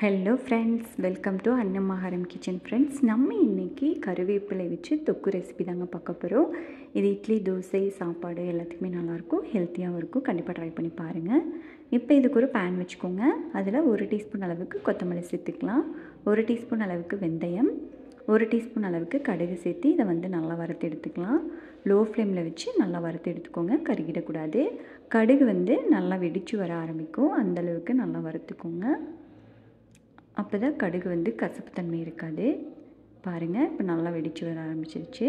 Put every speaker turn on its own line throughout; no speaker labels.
Hello friends, welcome to Annammaharam kitchen. Friends, நம்ம இன்றைக்கி கருவேப்பிலை வச்சு தொக்கு ரெசிபி தாங்க பார்க்க போகிறோம். இது இட்லி, தோசை, சாப்பாடு எல்லாத்துக்குமே நல்லாயிருக்கும், ஹெல்த்தியாகவும் இருக்கும். கண்டிப்பாக ட்ரை பண்ணி பாருங்கள். இப்போ இதுக்கு ஒரு பேன் வச்சுக்கோங்க. அதில் 1 டீஸ்பூன் அளவுக்கு கொத்தமல்லி சேர்த்துக்கலாம், 1 டீஸ்பூன் அளவுக்கு வெந்தயம், 1 டீஸ்பூன் அளவுக்கு கடுகு சேர்த்து இதை நல்லா வறுத்து எடுத்துக்கலாம். லோ ஃப்ளேமில் வச்சு நல்லா வறுத்து எடுத்துக்கோங்க, கருகிடக்கூடாது. கடுகு நல்லா வெடித்து வர ஆரம்பிக்கும், அந்தளவுக்கு நல்லா வறுத்துக்கோங்க. அப்போ தான் கடுகு கசப்பு தன்மை இருக்காது. பாருங்கள், இப்போ நல்லா வெடித்து வர ஆரம்பிச்சிருச்சு.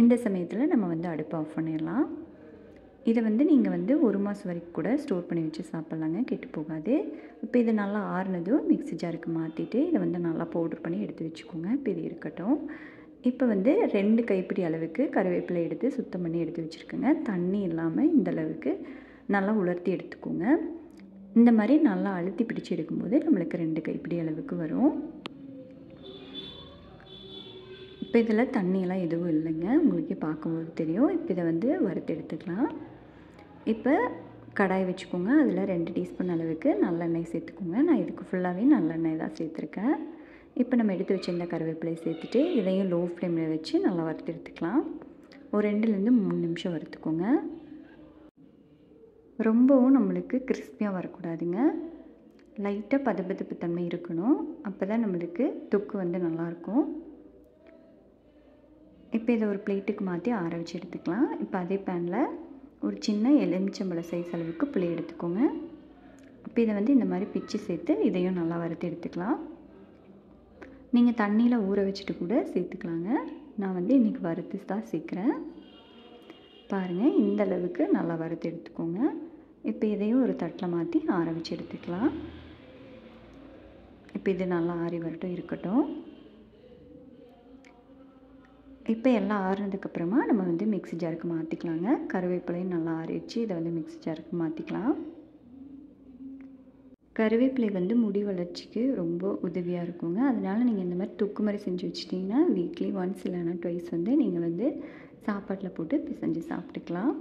இந்த சமயத்தில் நம்ம அடுப்பை ஆஃப் பண்ணிடலாம். இதை நீங்கள் 1 மாதம் வரைக்கும் கூட ஸ்டோர் பண்ணி வச்சு சாப்பிட்லாங்க, கெட்டு போகாது. இப்போ இது நல்லா ஆறுனதும் மிக்ஸி ஜாருக்கு மாற்றிட்டு இதை நல்லா பவுடர் பண்ணி எடுத்து வச்சுக்கோங்க. இப்போ இது இருக்கட்டும். இப்போ 2 கைப்பிடி அளவுக்கு கருவேப்பிலை எடுத்து சுத்தம் பண்ணி எடுத்து வச்சுருக்கேங்க. தண்ணி இல்லாமல் இந்தளவுக்கு நல்லா உலர்த்தி எடுத்துக்கோங்க. இந்த மாதிரி நல்லா அழுத்தி பிடிச்சி எடுக்கும்போது நம்மளுக்கு 2 கைப்பிடி அளவுக்கு வரும். இப்போ இதில் தண்ணியெல்லாம் எதுவும் இல்லைங்க, உங்களுக்கே பார்க்கும்போது தெரியும். இப்போ இதை வறுத்து எடுத்துக்கலாம். இப்போ கடாய் வச்சுக்கோங்க. அதில் 2 டீஸ்பூன் அளவுக்கு நல்லெண்ணெய் சேர்த்துக்கோங்க. நான் இதுக்கு ஃபுல்லாகவே நல்லெண்ணெய் தான் சேர்த்துருக்கேன். இப்போ நம்ம எடுத்து வச்சுருந்த கருவேப்பிலை சேர்த்துட்டு இதையும் லோ ஃப்ளேமில் வச்சு நல்லா வறுத்து எடுத்துக்கலாம். ஒரு 2லேருந்து 3 நிமிஷம் வறுத்துக்கோங்க. ரொம்பவும் நம்மளுக்கு கிறிஸ்பியாக வரக்கூடாதுங்க, லைட்டாக பதப்பதப்பு தன்மை இருக்கணும். அப்போ தான் நம்மளுக்கு தொக்கு நல்லாயிருக்கும். இப்போ இதை ஒரு பிளேட்டுக்கு மாற்றி ஆற வச்சு எடுத்துக்கலாம். இப்போ அதே பேனில் ஒரு சின்ன எலுமிச்சம்பழ சைஸ் அளவுக்கு புளி எடுத்துக்கோங்க. இப்போ இதை இந்த மாதிரி பிச்சு சேர்த்து இதையும் நல்லா வறுத்து எடுத்துக்கலாம். நீங்கள் தண்ணியில் ஊற வச்சுட்டு கூட சேர்த்துக்கலாங்க. நான் இன்றைக்கி வறுத்து தான் சேர்க்குறேன். பாருங்கள், இந்த அளவுக்கு நல்லா வறுத்து எடுத்துக்கோங்க. இப்போ இதையும் ஒரு தட்டில் மாற்றி ஆற வச்சு எடுத்துக்கலாம். இப்போ இது நல்லா ஆறி வரட்டும், இருக்கட்டும். இப்போ எல்லாம் ஆறுனதுக்கப்புறமா நம்ம மிக்ஸி ஜாருக்கு மாற்றிக்கலாங்க. கருவேப்பிலையும் நல்லா ஆறிடுச்சு, இதை மிக்ஸி ஜாருக்கு மாற்றிக்கலாம். கருவேப்பிலை முடி வளர்ச்சிக்கு ரொம்ப உதவியாக இருக்குங்க. அதனால் நீங்கள் இந்த மாதிரி தொக்கு மாதிரி செஞ்சு வச்சிட்டிங்கன்னா வீக்லி ஒன்ஸ் இல்லைனா ட்வைஸ் நீங்கள் சாப்பாட்டில் போட்டு பிசைஞ்சு சாப்பிட்டுக்கலாம்.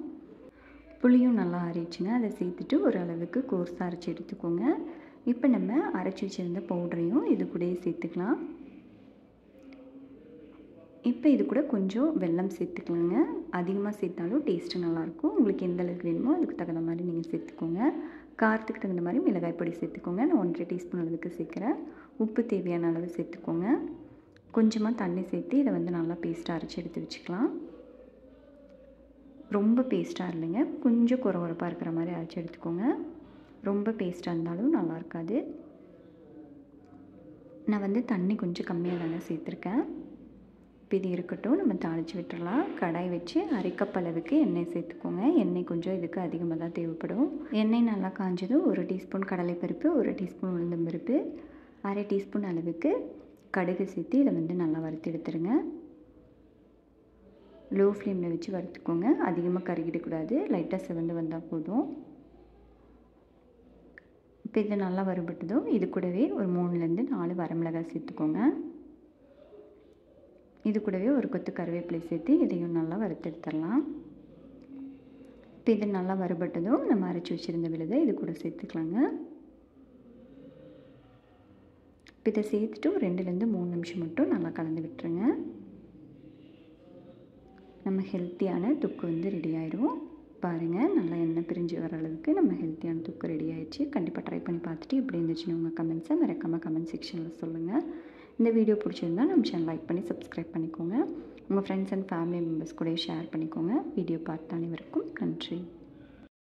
புளியும் நல்லா அரைச்சிங்க, அதை சேர்த்துட்டு ஓரளவுக்கு கோர்ஸாக அரைச்சி எடுத்துக்கோங்க. இப்போ நம்ம அரைச்சி வச்சுருந்த பவுடரையும் இது கூடயே சேர்த்துக்கலாம். இப்போ இது கூட கொஞ்சம் வெல்லம் சேர்த்துக்கலாங்க. அதிகமாக சேர்த்தாலும் டேஸ்ட்டு நல்லாயிருக்கும். உங்களுக்கு எந்த அளவுக்கு வேணுமோ அதுக்கு தகுந்த மாதிரி நீங்கள் சேர்த்துக்கோங்க. காரத்துக்கு தகுந்த மாதிரி மிளகாய் பொடி சேர்த்துக்கோங்க. நான் 1.5 டீஸ்பூன் அளவுக்கு சேர்க்குறேன். உப்பு தேவையான அளவு சேர்த்துக்கோங்க. கொஞ்சமாக தண்ணி சேர்த்து இதை நல்லா பேஸ்ட்டாக அரைச்சி எடுத்து வச்சுக்கலாம். ரொம்ப பேஸ்ட்டாக இல்லைங்க, கொஞ்சம் குறகுறப்பாக இருக்கிற மாதிரி அரைச்சி எடுத்துக்கோங்க. ரொம்ப பேஸ்ட்டாக இருந்தாலும் நல்லா இருக்காது. நான் தண்ணி கொஞ்சம் கம்மியாக தாங்க சேர்த்துருக்கேன். இப்போ இது இருக்கட்டும், நம்ம தாளித்து விட்டுறலாம். கடாய் வச்சு 1/2 கப் அளவுக்கு எண்ணெய் சேர்த்துக்கோங்க. எண்ணெய் கொஞ்சம் இதுக்கு அதிகமாக தான் தேவைப்படும். எண்ணெய் நல்லா காஞ்சதும் 1 டீஸ்பூன் கடலைப்பருப்பு, 1 டீஸ்பூன் உளுந்தம்பருப்பு, 1/2 டீஸ்பூன் அளவுக்கு கடுகு சேர்த்து இதை நல்லா வறுத்து எடுத்துருங்க. லோ ஃப்ளேமில் வச்சு வறுத்துக்கோங்க, அதிகமாக கருகிடக்கூடாது, லைட்டாக சிவந்து வந்தால் போதும். இப்போ இது நல்லா வறுபட்டதும் இது கூடவே ஒரு 3லேருந்து 4 வரமிளகாய் சேர்த்துக்கோங்க. இது கூடவே ஒரு கொத்து கருவேப்பிலை சேர்த்து இதையும் நல்லா வறுத்து எடுத்துடலாம். இப்போ இது நல்லா வறுபட்டதும் நம்ம அரைச்சி வச்சுருந்த விழுதை இது கூட சேர்த்துக்கலாங்க. இப்போ இதை சேர்த்துட்டு ஒரு 2லேருந்து 3 நிமிஷம் மட்டும் நல்லா கலந்து விட்டுருங்க. நம்ம ஹெல்த்தியான தொக்கு ரெடி ஆயிடும். பாருங்கள், நல்லா எண்ணெய் பிரிஞ்சு வர அளவுக்கு நம்ம ஹெல்த்தியான தொக்கு ரெடி ஆயிடுச்சு. கண்டிப்பாக ட்ரை பண்ணி பார்த்துட்டு இப்படி இருந்துச்சுன்னு உங்கள் கமெண்ட்ஸை மறக்காமல் கமெண்ட் செக்ஷனில் சொல்லுங்கள். இந்த வீடியோ பிடிச்சிருந்தால் நம்ம சேனல் லைக் பண்ணி சப்ஸ்கிரைப் பண்ணிக்கோங்க. உங்கள் ஃப்ரெண்ட்ஸ் அண்ட் ஃபேமிலி மெம்பர்ஸ் கூட ஷேர் பண்ணிக்கோங்க. வீடியோ பார்த்த அனைவருக்கும் நன்றி.